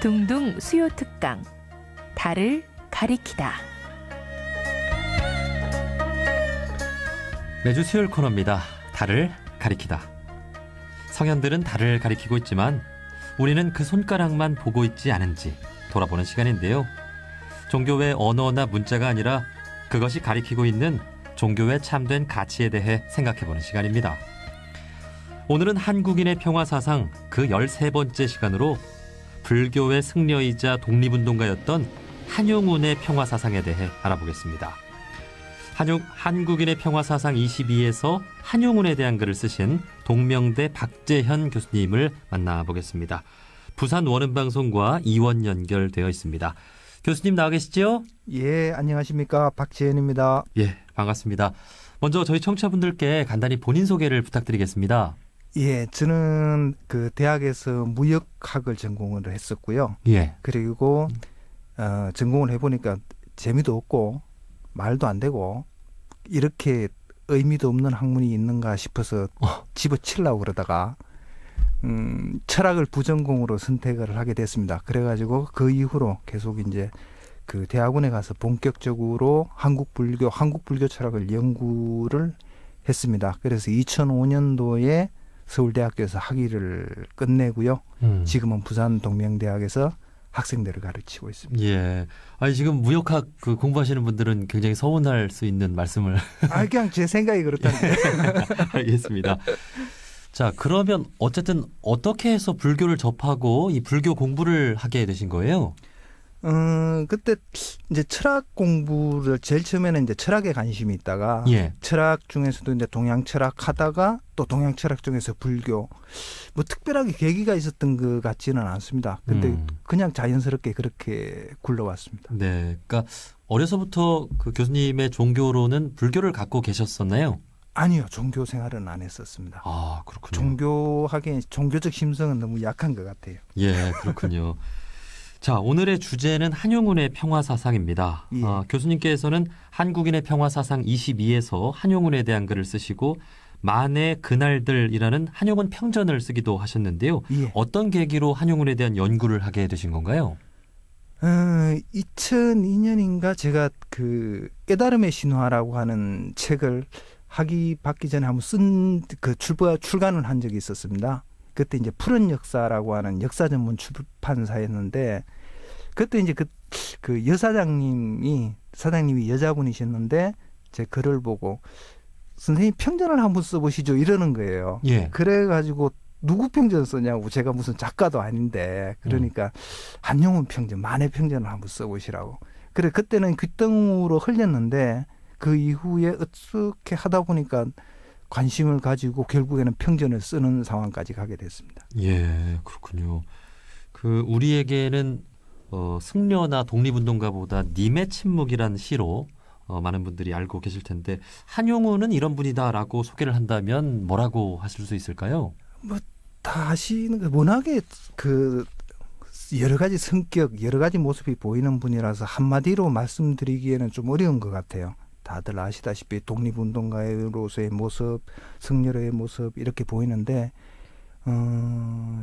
둥둥 수요 특강 달을 가리키다. 매주 수요일 코너입니다. 달을 가리키다. 성현들은 달을 가리키고 있지만 우리는 그 손가락만 보고 있지 않은지 돌아보는 시간인데요. 종교의 언어나 문자가 아니라 그것이 가리키고 있는 종교의 참된 가치에 대해 생각해보는 시간입니다. 오늘은 한국인의 평화사상 그 13번째 시간으로 불교의 승려이자 독립운동가였던 한용운의 평화사상에 대해 알아보겠습니다. 한국인의 평화사상 22에서 한용운에 대한 글을 쓰신 동명대 박재현 교수님을 만나보겠습니다. 부산 원음방송과 이원 연결되어 있습니다. 교수님 나와 계시죠? 예, 안녕하십니까. 박재현입니다. 예, 반갑습니다. 먼저 저희 청취자분들께 간단히 본인 소개를 부탁드리겠습니다. 예, 저는 그 대학에서 무역학을 전공을 했었고요. 예. 그리고 전공을 해보니까 재미도 없고 말도 안 되고 이렇게 의미도 없는 학문이 있는가 싶어서 집어치려고 그러다가 철학을 부전공으로 선택을 하게 됐습니다. 그래가지고 그 이후로 계속 이제 그 대학원에 가서 본격적으로 한국 불교 철학을 연구를 했습니다. 그래서 2005년도에 서울대학교에서 학위를 끝내고요. 지금은 부산 동명대학에서 학생들을 가르치고 있습니다. 예. 아니 지금 무역학 공부하시는 분들은 굉장히 서운할 수 있는 말씀을. 그냥 제 생각이 그렇다는데. 알겠습니다. 자, 그러면 어쨌든 어떻게 해서 불교를 접하고 이 불교 공부를 하게 되신 거예요? 그때 이제 철학 공부를 제일 처음에는 이제 철학에 관심이 있다가 예. 철학 중에서도 이제 동양 철학 하다가 또 동양 철학 중에서 불교 뭐 특별하게 계기가 있었던 것 같지는 않습니다. 근데 그냥 자연스럽게 그렇게 굴러왔습니다. 네. 그러니까 어려서부터 그 교수님의 종교로는 불교를 갖고 계셨었나요? 아니요. 종교 생활은 안 했었습니다. 아, 그렇군요. 종교적 심성은 너무 약한 것 같아요. 예, 그렇군요. 자, 오늘의 주제는 한용운의 평화사상입니다. 예. 교수님께서는 한국인의 평화사상 22에서 한용운에 대한 글을 쓰시고 만의 그날들이라는 한용운 평전을 쓰기도 하셨는데요. 예. 어떤 계기로 한용운에 대한 연구를 하게 되신 건가요? 2002년인가 제가 그 깨달음의 신화라고 하는 책을 학위 받기 전에 한번 출간을 한 적이 있었습니다. 그때 이제 푸른 역사라고 하는 역사 전문 출판사였는데 그때 이제 그 사장님이 여자분이셨는데 제 글을 보고 선생님 평전을 한번 써보시죠 이러는 거예요. 예. 그래가지고 누구 평전 쓰냐고 제가 무슨 작가도 아닌데 그러니까 한용운 평전, 만의 평전을 한번 써보시라고. 그래 그때는 귀등으로 흘렸는데 그 이후에 어떻게 하다 보니까 관심을 가지고 결국에는 평전을 쓰는 상황까지 가게 됐습니다. 예, 그렇군요. 우리에게는 승려나 독립운동가보다 님의 침묵이란 시로 많은 분들이 알고 계실 텐데 한용운은 이런 분이다라고 소개를 한다면 뭐라고 하실 수 있을까요? 다 아시는 거 워낙에 여러 가지 성격, 여러 가지 모습이 보이는 분이라서 한마디로 말씀드리기에는 좀 어려운 것 같아요. 다들 아시다시피 독립운동가로서의 모습, 승려의 모습 이렇게 보이는데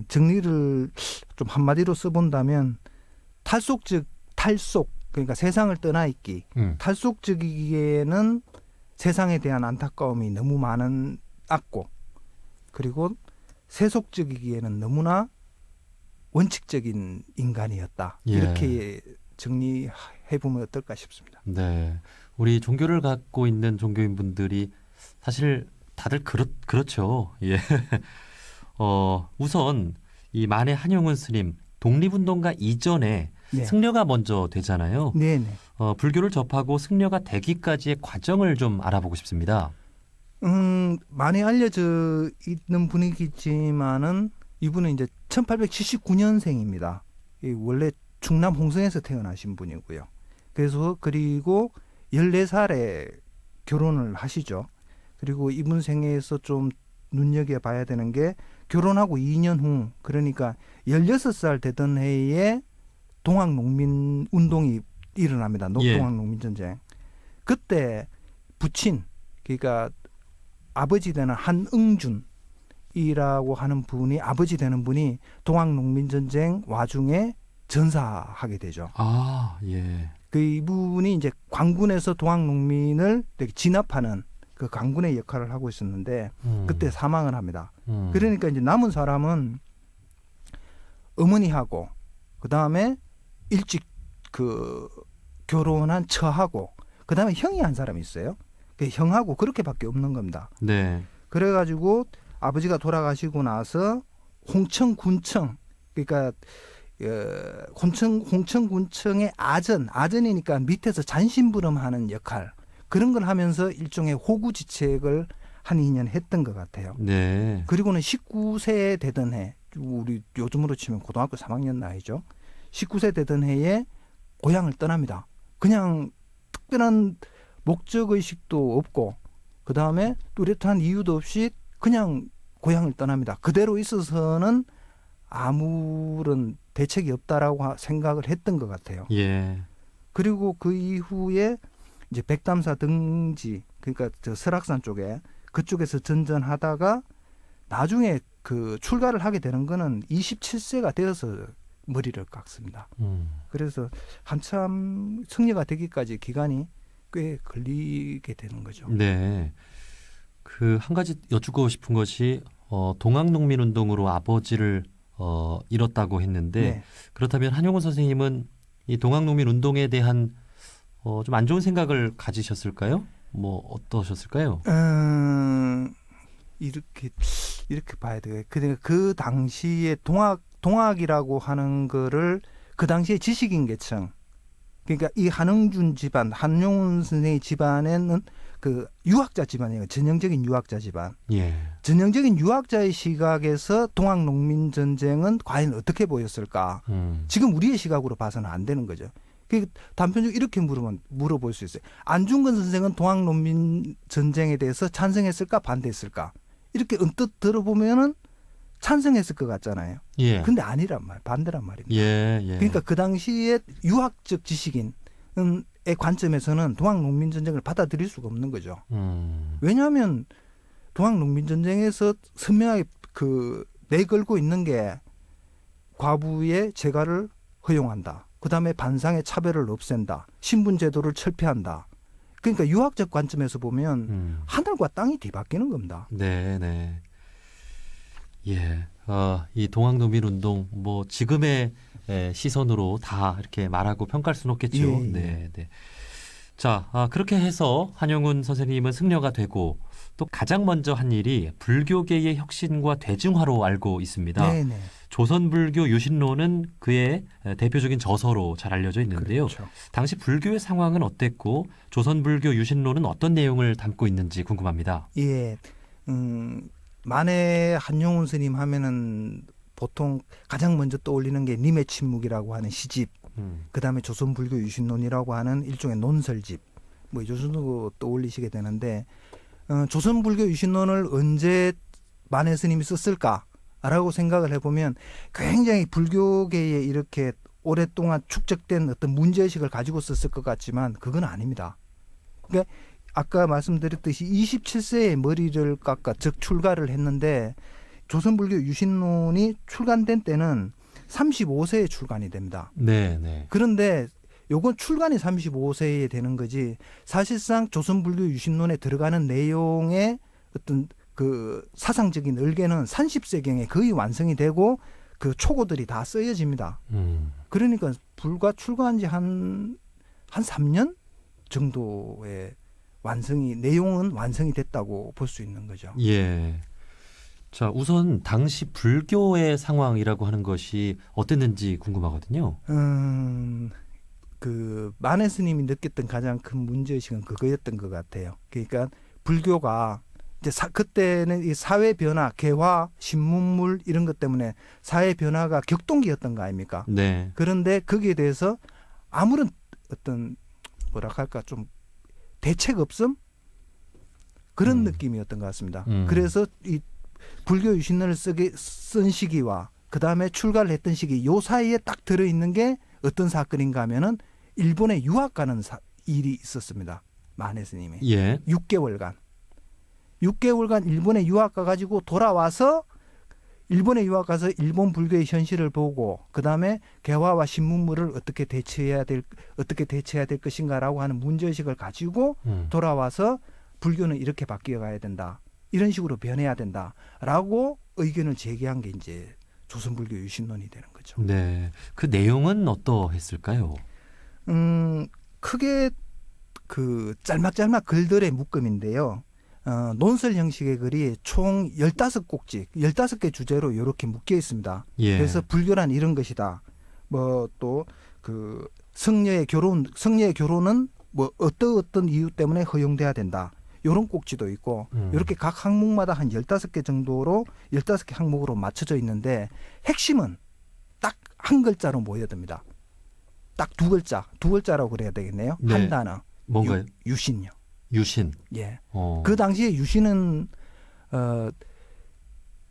정리를 좀 한마디로 써본다면 탈속 그러니까 세상을 떠나 있기 탈속적이기에는 세상에 대한 안타까움이 너무 많았고 그리고 세속적이기에는 너무나 원칙적인 인간이었다. 예. 이렇게 정리해보면 어떨까 싶습니다. 네. 우리 종교를 갖고 있는 종교인분들이 사실 다들 그렇죠. 예. 우선 이 만의 한용운 스님 독립운동가 이전에 네. 승려가 먼저 되잖아요. 네네. 불교를 접하고 승려가 되기까지의 과정을 좀 알아보고 싶습니다. 많이 알려져 있는 분이겠지만은 이분은 이제 1879년생입니다. 원래 충남 홍성에서 태어나신 분이고요. 그리고 14살에 결혼을 하시죠. 그리고 이분 생애에서 좀 눈여겨봐야 되는 게 결혼하고 2년 후 그러니까 16살 되던 해에 동학농민운동이 일어납니다. 동학농민전쟁. 그때 부친 그러니까 아버지 되는 한응준이라고 하는 분이 아버지 되는 분이 동학농민전쟁 와중에 전사하게 되죠. 아, 예. 그 이분이 이제 광군에서 동학농민을 이렇게 진압하는 그 강군의 역할을 하고 있었는데 그때 사망을 합니다. 그러니까 이제 남은 사람은 어머니하고 그 다음에 일찍 그 결혼한 처하고 그 다음에 형이 한 사람이 있어요. 그 형하고 그렇게밖에 없는 겁니다. 네. 그래가지고 아버지가 돌아가시고 나서 홍천군청 그러니까 홍천군청의 아전이니까 밑에서 잔심부름하는 역할 그런 걸 하면서 일종의 호구지책을 한 2년 했던 것 같아요. 네. 그리고는 19세 되던 해 우리 요즘으로 치면 고등학교 3학년 나이죠. 19세 되던 해에 고향을 떠납니다. 그냥 특별한 목적의식도 없고 그다음에 뚜렷한 이유도 없이 그냥 고향을 떠납니다. 그대로 있어서는 아무런 대책이 없다라고 생각을 했던 것 같아요. 예. 그리고 그 이후에 이제 백담사 등지 그러니까 저 설악산 쪽에 그쪽에서 전전하다가 나중에 그 출가를 하게 되는 거는 27세가 되어서 머리를 깎습니다. 그래서 한참 승려가 되기까지 기간이 꽤 걸리게 되는 거죠. 네. 그 한 가지 여쭙고 싶은 것이 동학농민운동으로 아버지를 잃었다고 했는데 네. 그렇다면 한용운 선생님은 이 동학농민운동에 대한 좀 안 좋은 생각을 가지셨을까요? 뭐 어떠셨을까요? 이렇게 봐야 돼요. 그 당시에 동학이라고 하는 거를 그 당시에 지식인 계층 그러니까 이 한흥준 집안, 한용운 선생의 집안에는 그 유학자 집안이에요. 전형적인 유학자 집안. 예. 전형적인 유학자의 시각에서 동학농민 전쟁은 과연 어떻게 보였을까? 지금 우리의 시각으로 봐서는 안 되는 거죠. 단편적으로 이렇게 물어볼 수 있어요. 안중근 선생은 동학농민 전쟁에 대해서 찬성했을까 반대했을까? 이렇게 언뜻 들어보면은 찬성했을 것 같잖아요. 예. 근데 아니란 말, 반대란 말입니다. 예, 예. 그러니까 그 당시에 유학적 지식인의 관점에서는 동학농민 전쟁을 받아들일 수가 없는 거죠. 왜냐하면 동학농민 전쟁에서 선명하게 내걸고 있는 게 과부의 재가를 허용한다. 그다음에 반상의 차별을 없앤다. 신분제도를 철폐한다. 그러니까 유학적 관점에서 보면 하늘과 땅이 뒤바뀌는 겁니다. 네, 네. 예. 이 동학농민운동 뭐 지금의 시선으로 다 이렇게 말하고 평가할 수는 없겠죠. 예, 예. 네, 네. 자, 그렇게 해서 한용운 선생님은 승려가 되고 또 가장 먼저 한 일이 불교계의 혁신과 대중화로 알고 있습니다. 네, 네. 조선불교 유신론은 그의 대표적인 저서로 잘 알려져 있는데요. 그렇죠. 당시 불교의 상황은 어땠고 조선불교 유신론은 어떤 내용을 담고 있는지 궁금합니다. 예. 만에 한용운 스님 하면은 보통 가장 먼저 떠올리는 게 님의 침묵이라고 하는 시집, 그다음에 조선불교 유신론이라고 하는 일종의 논설집, 뭐 이 정도 떠올리시게 되는데 조선불교 유신론을 언제 만해 스님이 썼을까라고 생각을 해보면 굉장히 불교계에 이렇게 오랫동안 축적된 어떤 문제의식을 가지고 썼을 것 같지만 그건 아닙니다. 그러니까 아까 말씀드렸듯이 27세에 머리를 깎아 즉 출가를 했는데 조선불교 유신론이 출간된 때는 35세에 출간이 됩니다. 네, 네. 그런데 요건 출간이 35세에 되는 거지 사실상 조선불교 유신론에 들어가는 내용의 어떤 그 사상적인 얼개는 30세경에 거의 완성이 되고 그 초고들이 다 쓰여집니다. 그러니까 불과 출간한 지 한 3년 정도의 내용은 완성이 됐다고 볼 수 있는 거죠. 예. 자, 우선 당시 불교의 상황이라고 하는 것이 어땠는지 궁금하거든요. 그 만해 스님이 느꼈던 가장 큰 문제의식은 그거였던 것 같아요. 그러니까 불교가 이제 그때는 이 사회 변화, 개화, 신문물 이런 것 때문에 사회 변화가 격동기였던 거 아닙니까? 네. 그런데 거기에 대해서 아무런 어떤 뭐라 할까 좀 대책 없음 그런 느낌이었던 것 같습니다. 그래서 이 불교 유신론을 쓴 시기와 그 다음에 출가를 했던 시기 요 사이에 딱 들어있는 게 어떤 사건인가 하면은 일본에 유학 가는 일이 있었습니다. 만해 스님이. 예. 6개월간 일본에 유학 가가지고 돌아와서 일본에 유학 가서 일본 불교의 현실을 보고 그다음에 개화와 신문물을 어떻게 대처해야 될 것인가라고 하는 문제의식을 가지고 돌아와서 불교는 이렇게 바뀌어 가야 된다. 이런 식으로 변해야 된다라고 의견을 제기한 게 이제 조선불교 유신론이 되는 거죠. 네. 그 내용은 어떠했을까요? 크게 그 짤막짤막 글들의 묶음인데요. 논설 형식의 글이 총 15꼭지, 15개 주제로 이렇게 묶여 있습니다. 예. 그래서 불교란 이런 것이다. 뭐 또 그 성녀의 결혼은 뭐 어떤 이유 때문에 허용돼야 된다. 이런 꼭지도 있고 이렇게 각 항목마다 한 15개 정도로 15개 항목으로 맞춰져 있는데 핵심은 딱 한 글자로 모여듭니다. 딱 두 글자라고 그래야 되겠네요. 네. 한 단어. 뭔가요? 유신요. 유신. 예. 어. 그 당시에 유신은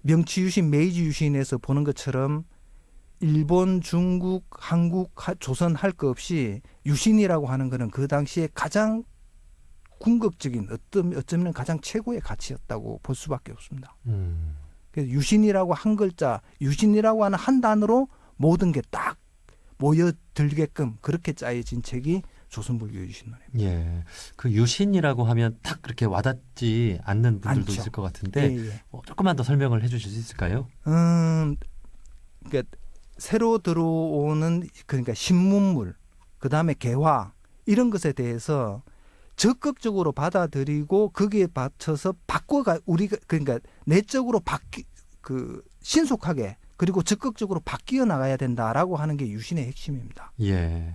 명치 유신, 메이지 유신에서 보는 것처럼 일본, 중국, 한국, 조선 할 거 없이 유신이라고 하는 거는 그 당시에 가장 궁극적인 어쩌면 가장 최고의 가치였다고 볼 수밖에 없습니다. 그래서 유신이라고 한 글자, 유신이라고 하는 한 단어로 모든 게 딱 모여들게끔 그렇게 짜여진 책이 조선불교 유신론입니다. 예. 그 유신이라고 하면 딱 그렇게 와닿지 않는 분들도 않죠. 있을 것 같은데 예. 조금만 더 설명을 해 주실 수 있을까요? 그러니까 새로 들어오는 그러니까 신문물, 그다음에 개화 이런 것에 대해서 적극적으로 받아들이고 거기에 받쳐서 바꿔가 우리가 그러니까 내적으로 신속하게 그리고 적극적으로 바뀌어 나가야 된다라고 하는 게 유신의 핵심입니다. 예.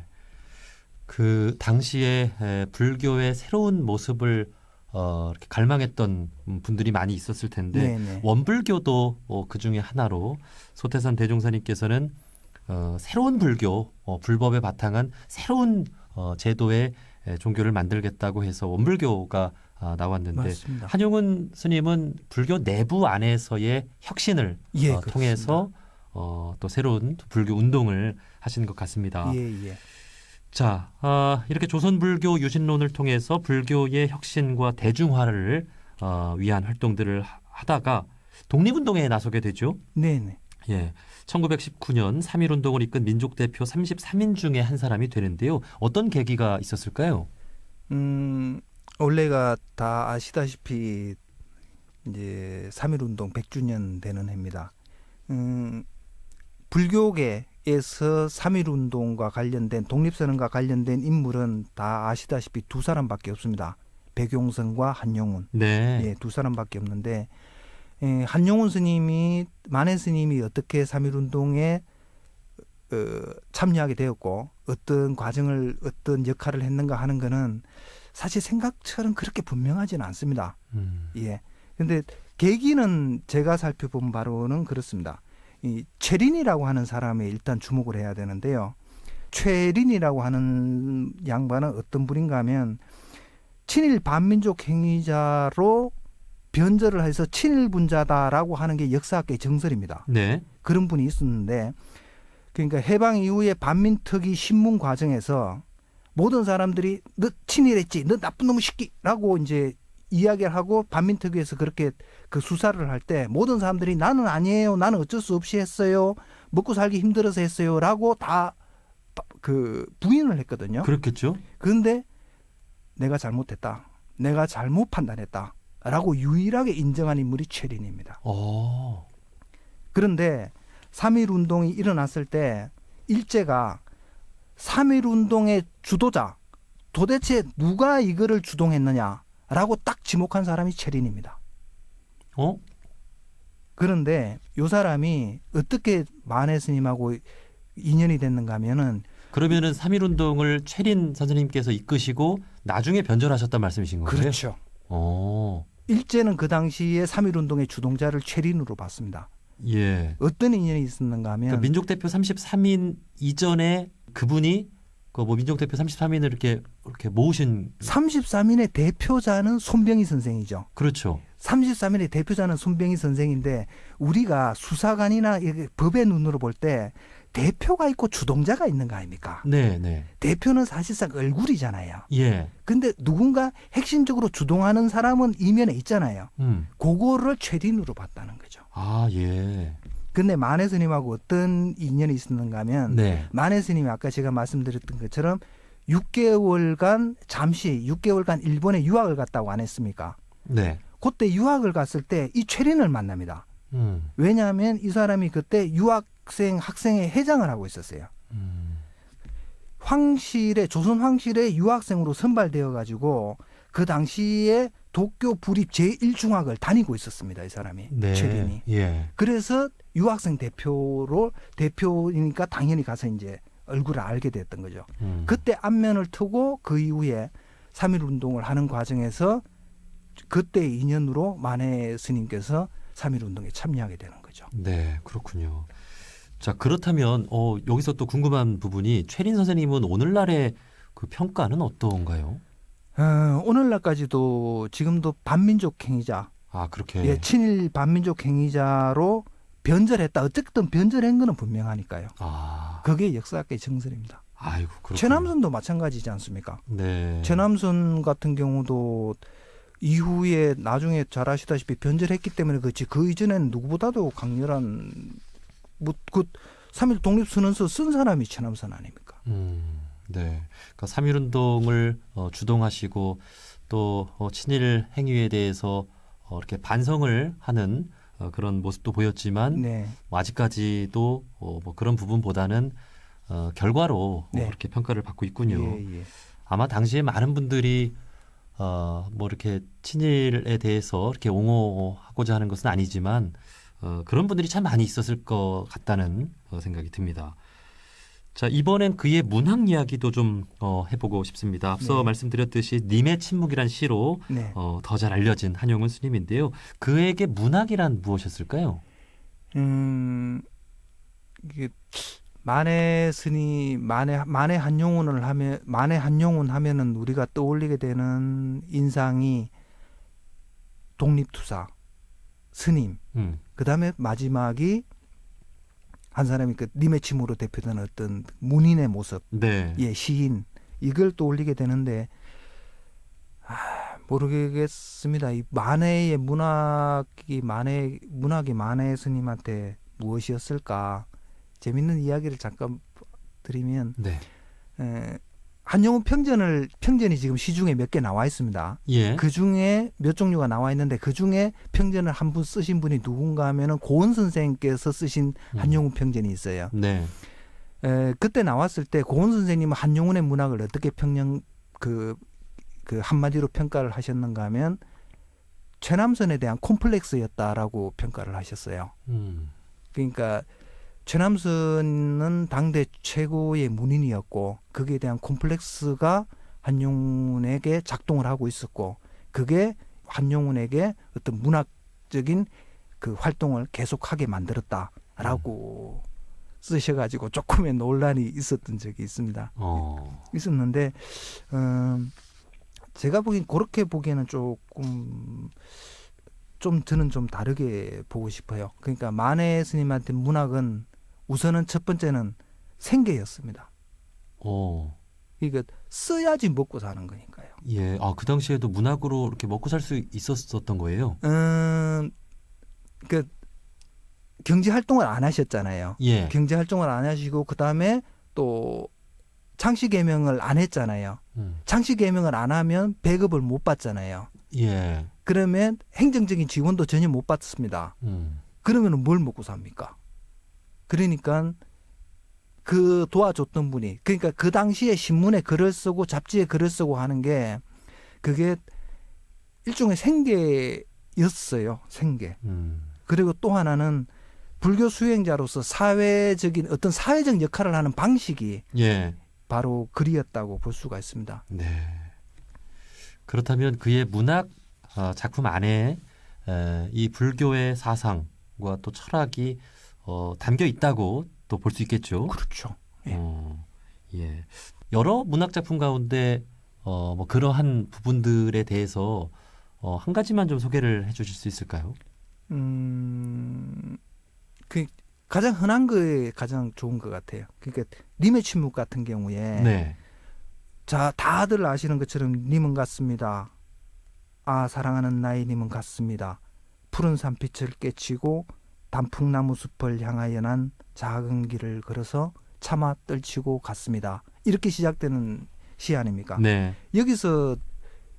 그 당시에 불교의 새로운 모습을 이렇게 갈망했던 분들이 많이 있었을 텐데 네네. 원불교도 그 중에 하나로 소태산 대종사님께서는 새로운 불교, 불법에 바탕한 새로운 제도의 종교를 만들겠다고 해서 원불교가 나왔는데 맞습니다. 한용운 스님은 불교 내부 안에서의 혁신을 예, 통해서 또 새로운 불교 운동을 하신 것 같습니다. 예. 자, 이렇게 조선불교 유신론을 통해서 불교의 혁신과 대중화를 위한 활동들을 하다가 독립운동에 나서게 되죠. 네네. 예, 1919년 3.1운동을 이끈 민족대표 33인 중에 한 사람이 되는데요. 어떤 계기가 있었을까요? 원래가 다 아시다시피 이제 3.1운동 100주년 되는 해입니다. 불교계에서 3.1운동과 관련된 독립선언과 관련된 인물은 다 아시다시피 두 사람밖에 없습니다. 백용선과 한용운. 네. 예, 두 사람밖에 없는데 한용운 스님이 만해 스님이 어떻게 3.1운동에 참여하게 되었고 어떤 과정을 어떤 역할을 했는가 하는 거는 사실 생각처럼 그렇게 분명하지는 않습니다. 예. 근데 계기는 제가 살펴본 바로는 그렇습니다. 이 최린이라고 하는 사람에 일단 주목을 해야 되는데요. 최린이라고 하는 양반은 어떤 분인가 하면 친일 반민족 행위자로 변절을 해서 친일분자다라고 하는 게 역사학계의 정설입니다. 네. 그런 분이 있었는데 그러니까 해방 이후에 반민특위 신문 과정에서 모든 사람들이 너 친일했지, 너 나쁜 놈의 새끼라고 이제 이야기를 하고 반민특위에서 그렇게 그 수사를 할 때 모든 사람들이 나는 아니에요, 나는 어쩔 수 없이 했어요, 먹고 살기 힘들어서 했어요라고 다 그 부인을 했거든요. 그렇겠죠. 그런데 내가 잘못했다, 내가 잘못 판단했다라고 유일하게 인정한 인물이 최린입니다. 그런데 3.1운동이 일어났을 때 일제가 3.1운동의 주도자 도대체 누가 이거를 주동했느냐라고 딱 지목한 사람이 최린입니다. 그런데 이 사람이 어떻게 만해 스님하고 인연이 됐는가 하면은 그러면은 3.1운동을 최린 선생님께서 이끄시고 나중에 변절하셨단 말씀이신 거예요? 그렇죠. 일제는 그 당시에 3.1운동의 주동자를 최린으로 봤습니다. 예. 어떤 인연이 있었는가 하면 그러니까 민족대표 33인 이전에 그분이 그 뭐 민족대표 33인을 이렇게 모으신 33인의 대표자는 손병희 선생이죠. 그렇죠. 33인의 대표자는 손병희 선생인데 우리가 수사관이나 법의 눈으로 볼 때 대표가 있고 주동자가 있는 거 아닙니까? 네. 대표는 사실상 얼굴이잖아요. 예. 근데 누군가 핵심적으로 주동하는 사람은 이면에 있잖아요. 음. 그거를 최린으로 봤다는 거죠. 아, 예. 근데 만해 스님하고 어떤 인연이 있었는가 하면 네. 만해 스님이 아까 제가 말씀드렸던 것처럼 6개월간 일본에 유학을 갔다고 안 했습니까? 네. 그때 유학을 갔을 때 이 최린을 만납니다. 음. 왜냐하면 이 사람이 그때 학생회 회장을 하고 있었어요. 조선 황실의 유학생으로 선발되어 가지고 그 당시에 도쿄 부립 제1중학을 다니고 있었습니다. 이 사람이. 네. 최린이. 예. 그래서 유학생 대표이니까 당연히 가서 이제 얼굴을 알게 됐던 거죠. 그때 안면을 트고 그 이후에 3.1 운동을 하는 과정에서 그때의 인연으로 만해 스님께서 3.1 운동에 참여하게 되는 거죠. 네, 그렇군요. 자, 그렇다면 여기서 또 궁금한 부분이 최린 선생님은 오늘날의 그 평가는 어떤가요? 오늘날까지도 지금도 반민족 행위자, 아, 그렇게. 예, 친일 반민족 행위자로 변절했다. 어쨌든 변절한 거는 분명하니까요. 아, 그게 역사학의 정설입니다. 아이고, 그렇군요. 최남선도 마찬가지지 않습니까? 네. 최남선 같은 경우도 이후에 나중에 잘 아시다시피 변절했기 때문에 그렇지 그 이전에는 누구보다도 강렬한 그 3.1 독립선언서 쓴 사람이 최남선 아닙니까? 네. 그러니까 3.1 운동을 주동하시고 또 친일 행위에 대해서 이렇게 반성을 하는 그런 모습도 보였지만 네. 뭐 아직까지도 뭐 그런 부분보다는 결과로 네. 그렇게 평가를 받고 있군요. 예, 예. 아마 당시에 많은 분들이 뭐 이렇게 친일에 대해서 이렇게 옹호하고자 하는 것은 아니지만 그런 분들이 참 많이 있었을 것 같다는 생각이 듭니다. 자, 이번엔 그의 문학 이야기도 좀 해보고 싶습니다. 앞서 네. 말씀드렸듯이 님의 침묵이란 시로 네. 더 잘 알려진 한용운 스님인데요. 그에게 문학이란 무엇이었을까요? 이게 만해 한용운 하면은 우리가 떠올리게 되는 인상이 독립투사, 스님, 그다음에 마지막이 한 사람이 그 님의 침으로 대표되는 어떤 문인의 모습, 네. 예, 시인 이걸 떠올리게 되는데 모르겠습니다. 이 만해의 문학이 만해 스님한테 무엇이었을까? 재밌는 이야기를 잠깐 드리면 네. 한용운 평전이 지금 시중에 몇 개 나와 있습니다. 예. 그 중에 몇 종류가 나와 있는데 그 중에 평전을 한 분 쓰신 분이 누군가 하면은 고은 선생님께서 쓰신 한용운 평전이 있어요. 네. 그때 나왔을 때 고은 선생님은 한용운의 문학을 어떻게 그 한마디로 평가를 하셨는가 하면 최남선에 대한 콤플렉스였다라고 평가를 하셨어요. 그러니까 최남선은 당대 최고의 문인이었고 거기에 대한 콤플렉스가 한용운에게 작동을 하고 있었고 그게 한용운에게 어떤 문학적인 그 활동을 계속하게 만들었다라고 쓰셔가지고 조금의 논란이 있었던 적이 있습니다. 있었는데 제가 보기엔 그렇게 보기에는 조금 저는 좀 다르게 보고 싶어요. 그러니까 만해 스님한테 문학은 우선은 첫 번째는 생계였습니다. 그러니까 써야지 먹고 사는 거니까요. 예. 그 당시에도 문학으로 이렇게 먹고 살 수 있었던 거예요? 그 경제 활동을 안 하셨잖아요. 예. 경제 활동을 안 하시고 그다음에 또 창씨 개명을 안 했잖아요. 창씨 개명을 안 하면 배급을 못 받잖아요. 예. 그러면 행정적인 지원도 전혀 못 받습니다. 그러면 뭘 먹고 삽니까? 그러니까 그 도와줬던 분이 그러니까 그 당시에 신문에 글을 쓰고 잡지에 글을 쓰고 하는 게 그게 일종의 생계였어요. 생계. 그리고 또 하나는 불교 수행자로서 어떤 사회적 역할을 하는 방식이 예. 바로 글이었다고 볼 수가 있습니다. 네. 그렇다면 그의 문학 작품 안에 이 불교의 사상과 또 철학이 담겨 있다고 또 볼 수 있겠죠. 그렇죠. 예. 예. 여러 문학 작품 가운데 뭐 그러한 부분들에 대해서 한 가지만 좀 소개를 해주실 수 있을까요? 그 가장 흔한 거에 가장 좋은 것 같아요. 그러니까 님의 침묵 같은 경우에 네. 자 다들 아시는 것처럼 님은 같습니다. 사랑하는 나의 님은 같습니다. 푸른 산빛을 깨치고 단풍나무 숲을 향하여 난 작은 길을 걸어서 차마 떨치고 갔습니다. 이렇게 시작되는 시 아닙니까? 네. 여기서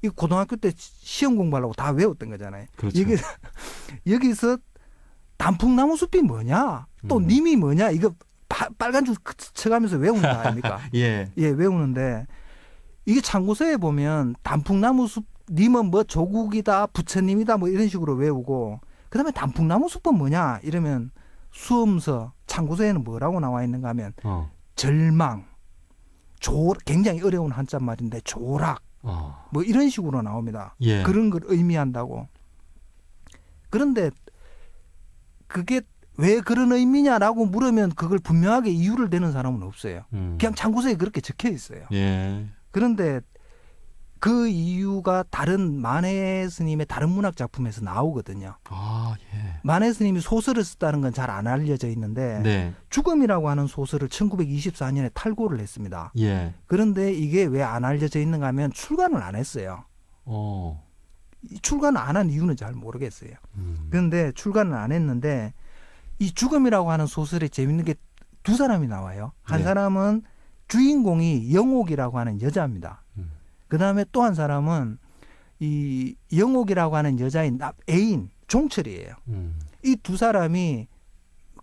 이 고등학교 때 시험 공부하려고 다 외웠던 거잖아요. 그렇죠. 여기서 단풍나무 숲이 뭐냐? 또 님이 뭐냐? 이거 빨간 줄 쳐가면서 외우는 거 아닙니까? 예. 예, 외우는데 이게 참고서에 보면 단풍나무 숲 님은 뭐 조국이다, 부처님이다 뭐 이런 식으로 외우고 그다음에 단풍나무 숲은 뭐냐? 이러면 수험서 참고서에는 뭐라고 나와 있는가 하면 절망, 굉장히 어려운 한자말인데 조락 뭐 이런 식으로 나옵니다. 예. 그런 걸 의미한다고. 그런데 그게 왜 그런 의미냐라고 물으면 그걸 분명하게 이유를 대는 사람은 없어요. 그냥 참고서에 그렇게 적혀 있어요. 예. 그런데 그 이유가 다른 만해 스님의 다른 문학 작품에서 나오거든요. 아, 예. 만해 스님이 소설을 썼다는 건 잘 안 알려져 있는데 네. 죽음이라고 하는 소설을 1924년에 탈고를 했습니다. 예. 그런데 이게 왜 안 알려져 있는가 하면 출간을 안 했어요. 출간을 안 한 이유는 잘 모르겠어요. 그런데 출간을 안 했는데 이 죽음이라고 하는 소설에 재밌는 게 두 사람이 나와요. 한 네. 사람은 주인공이 영옥이라고 하는 여자입니다. 그 다음에 또 한 사람은 이 영옥이라고 하는 여자인 애인 종철이에요. 이 두 사람이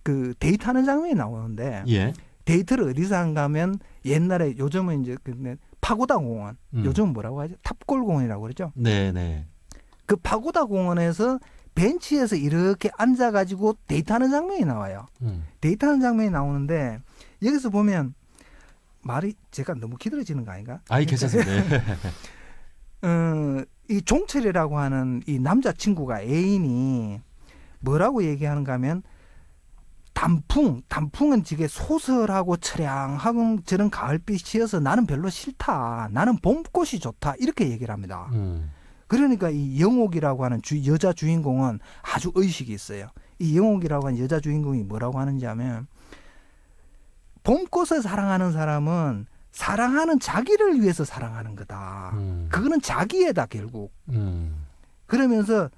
그 데이트하는 장면이 나오는데 예. 데이트를 어디서 한가 하면 옛날에 요즘은 이제 파고다 공원, 요즘은 뭐라고 하죠? 탑골 공원이라고 그러죠. 네, 네. 그 파고다 공원에서 벤치에서 이렇게 앉아가지고 데이트하는 장면이 나와요. 데이트하는 장면이 나오는데 여기서 보면 말이 제가 너무 길어지는 거 아닌가? 아이, 괜찮습니다. 이 종철이라고 하는 이 남자친구가 애인이 뭐라고 얘기하는가 하면 단풍은 되게 소설하고 처량하고 저런 가을빛이어서 나는 별로 싫다. 나는 봄꽃이 좋다. 이렇게 얘기를 합니다. 그러니까 이 영옥이라고 하는 여자 주인공은 아주 의식이 있어요. 이 영옥이라고 하는 여자 주인공이 뭐라고 하는지 하면 봄꽃을 사랑하는 사람은 사랑하는 자기를 위해서 사랑하는 거다. 그거는 자기애다 결국. 그러면서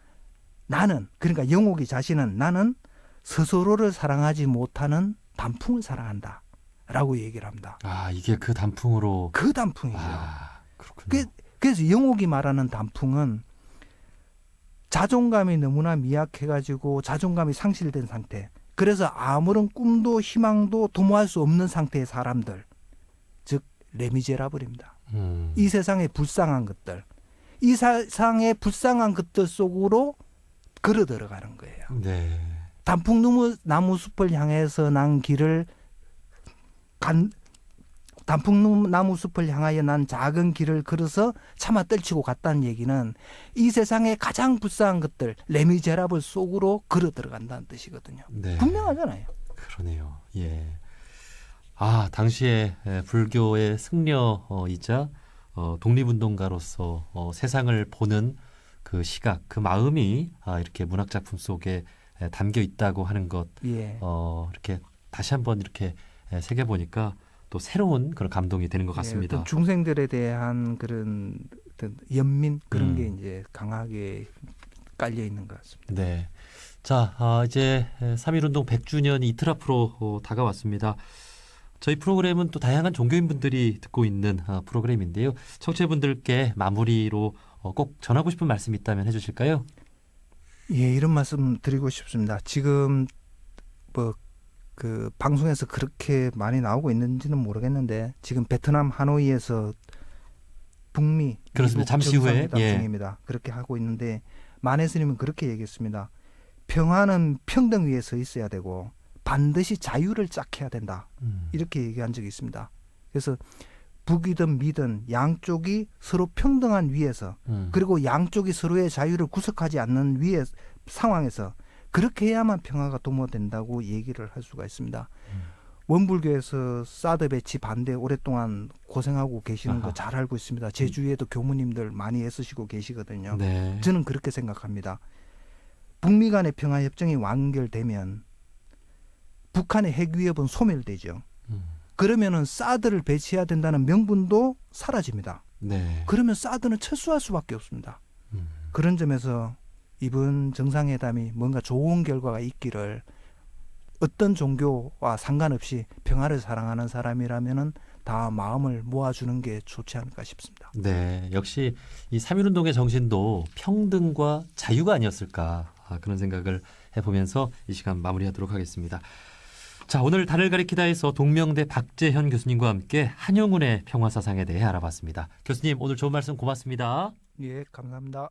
나는 그러니까 영옥이 자신은 나는 스스로를 사랑하지 못하는 단풍을 사랑한다. 라고 얘기를 합니다. 아, 이게 그 단풍으로. 그 단풍이죠. 아, 그렇군요. 그래서 영옥이 말하는 단풍은 자존감이 너무나 미약해가지고 자존감이 상실된 상태. 그래서 아무런 꿈도 희망도 도모할 수 없는 상태의 사람들. 즉 레미제라블입니다. 이 세상의 불쌍한 것들. 이 세상의 불쌍한 것들 속으로 걸어 들어가는 거예요. 네. 단풍나무 숲을 향해서 난 길을 단풍나무 숲을 향하여 난 작은 길을 걸어서 차마 떨치고 갔다는 얘기는 이 세상의 가장 불쌍한 것들 레미제라블 속으로 걸어 들어간다는 뜻이거든요. 네. 분명하잖아요. 그러네요. 예. 아, 당시에 불교의 승려이자 독립운동가로서 세상을 보는 그 시각, 그 마음이 이렇게 문학작품 속에 담겨 있다고 하는 것, 예. 이렇게 다시 한번 이렇게 새겨보니까 또 새로운 그런 감동이 되는 것 같습니다. 예, 중생들에 대한 그런 어떤 연민 그런 게 이제 강하게 깔려 있는 것 같습니다. 네. 자, 이제 3.1운동 100주년이 이틀 앞으로 다가왔습니다. 저희 프로그램은 또 다양한 종교인분들이 듣고 있는 프로그램인데요. 청취자분들께 마무리로 꼭 전하고 싶은 말씀 있다면 해주실까요? 예, 이런 말씀 드리고 싶습니다. 지금 그 방송에서 그렇게 많이 나오고 있는지는 모르겠는데 지금 베트남 하노이에서 북미 그렇습니다. 잠시 후에 중입니다. 그렇게 하고 있는데 만해 스님은 그렇게 얘기했습니다. 평화는 평등 위에 서 있어야 되고 반드시 자유를 짝해야 된다. 이렇게 얘기한 적이 있습니다. 그래서 북이든 미든 양쪽이 서로 평등한 위에서 그리고 양쪽이 서로의 자유를 구속하지 않는 상황에서 그렇게 해야만 평화가 도모된다고 얘기를 할 수가 있습니다. 원불교에서 사드 배치 반대 오랫동안 고생하고 계시는 거 잘 알고 있습니다. 제 주위에도 교무님들 많이 애쓰시고 계시거든요. 네. 저는 그렇게 생각합니다. 북미 간의 평화협정이 완결되면 북한의 핵 위협은 소멸되죠. 그러면은 사드를 배치해야 된다는 명분도 사라집니다. 네. 그러면 사드는 철수할 수밖에 없습니다. 그런 점에서 이번 정상회담이 뭔가 좋은 결과가 있기를 어떤 종교와 상관없이 평화를 사랑하는 사람이라면은 다 마음을 모아주는 게 좋지 않을까 싶습니다. 네, 역시 이 3.1운동의 정신도 평등과 자유가 아니었을까 그런 생각을 해보면서 이 시간 마무리하도록 하겠습니다. 자, 오늘 달을 가리키다에서 동명대 박재현 교수님과 함께 한용운의 평화사상에 대해 알아봤습니다. 교수님, 오늘 좋은 말씀 고맙습니다. 예, 감사합니다.